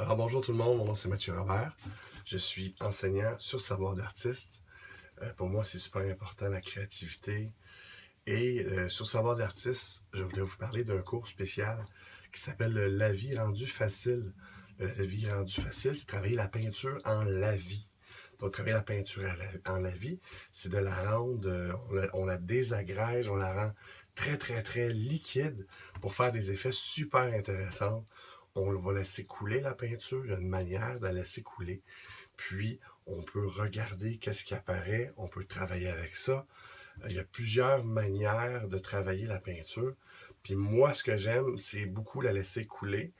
Alors bonjour tout le monde, mon nom c'est Mathieu Robert. Je suis enseignant sur savoir d'artiste. Pour moi, c'est super important la créativité. Et sur savoir d'artiste, je voudrais vous parler d'un cours spécial qui s'appelle le La vie rendue facile. Le La vie rendue facile, c'est travailler la peinture en lavis. Donc, travailler la peinture en lavis, c'est de la rendre, on la désagrège, on la rend très, très, très liquide pour faire des effets super intéressants. On va laisser couler la peinture, il y a une manière de la laisser couler. Puis, on peut regarder qu'est-ce qui apparaît, on peut travailler avec ça. Il y a plusieurs manières de travailler la peinture. Puis moi, ce que j'aime, c'est beaucoup la laisser couler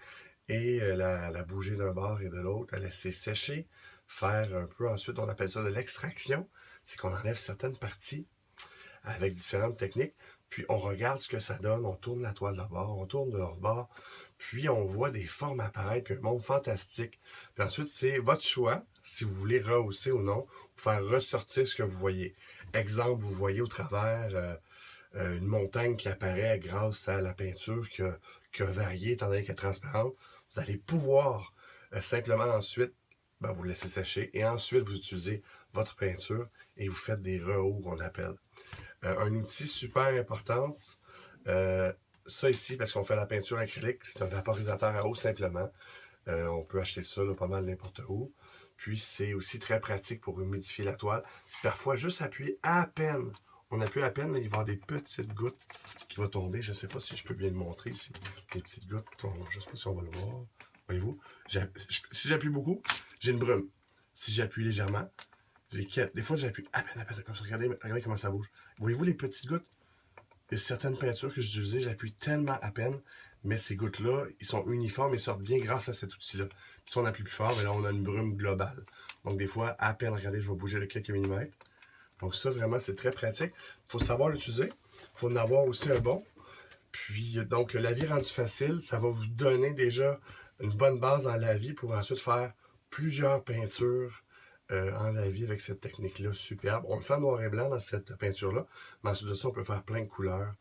et la bouger d'un bord et de l'autre, la laisser sécher, faire un peu, ensuite on appelle ça de l'extraction, c'est qu'on enlève certaines parties avec différentes techniques, puis on regarde ce que ça donne, on tourne la toile de bord, on tourne de l'autre bord, puis on voit des formes apparaître, un monde fantastique. Puis ensuite, c'est votre choix, si vous voulez rehausser ou non, ou faire ressortir ce que vous voyez. Exemple, vous voyez au travers une montagne qui apparaît grâce à la peinture qui a varié, étant donné qu'elle est transparente. Vous allez pouvoir simplement ensuite, vous laissez sécher et ensuite vous utilisez votre peinture et vous faites des rehauts qu'on appelle. Un outil super important, ça ici, parce qu'on fait la peinture acrylique, c'est un vaporisateur à eau simplement. On peut acheter ça là, pas mal n'importe où. Puis c'est aussi très pratique pour humidifier la toile. Parfois, juste appuyer à peine. On appuie à peine, mais il va y avoir des petites gouttes qui vont tomber. Je ne sais pas si je peux bien le montrer ici. Des petites gouttes tombent. Je ne sais pas si on va le voir. Voyez-vous? Si j'appuie beaucoup, j'ai une brume. Si j'appuie légèrement, j'ai quelques. Des fois, j'appuie à peine, comme ça. Regardez comment ça bouge. Voyez-vous les petites gouttes? Il y a certaines peintures que j'utilisais, j'appuie tellement à peine, mais ces gouttes-là, ils sont uniformes et sortent bien grâce à cet outil-là. Puis si on appuie plus fort, mais là, on a une brume globale. Donc, des fois, à peine, regardez, je vais bouger de quelques millimètres. Donc, ça, vraiment, c'est très pratique. Il faut savoir l'utiliser. Il faut en avoir aussi un bon. Puis, donc, le lavis rendu facile, ça va vous donner déjà une bonne base en lavis pour ensuite faire plusieurs peintures en lavis avec cette technique-là superbe. On le fait en noir et blanc dans cette peinture-là, mais ensuite de ça, on peut faire plein de couleurs.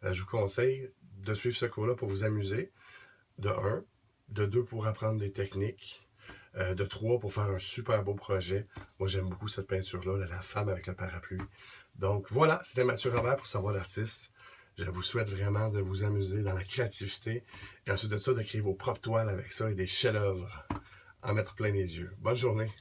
Je vous conseille de suivre ce cours-là pour vous amuser, de 1, de 2 pour apprendre des techniques, de 3 pour faire un super beau projet. Moi, j'aime beaucoup cette peinture-là, la femme avec le parapluie. Donc voilà, c'était Mathieu Robert pour Savoir l'artiste. Je vous souhaite vraiment de vous amuser dans la créativité et ensuite de ça, de créer vos propres toiles avec ça et des chefs-d'œuvre, en mettre plein les yeux. Bonne journée!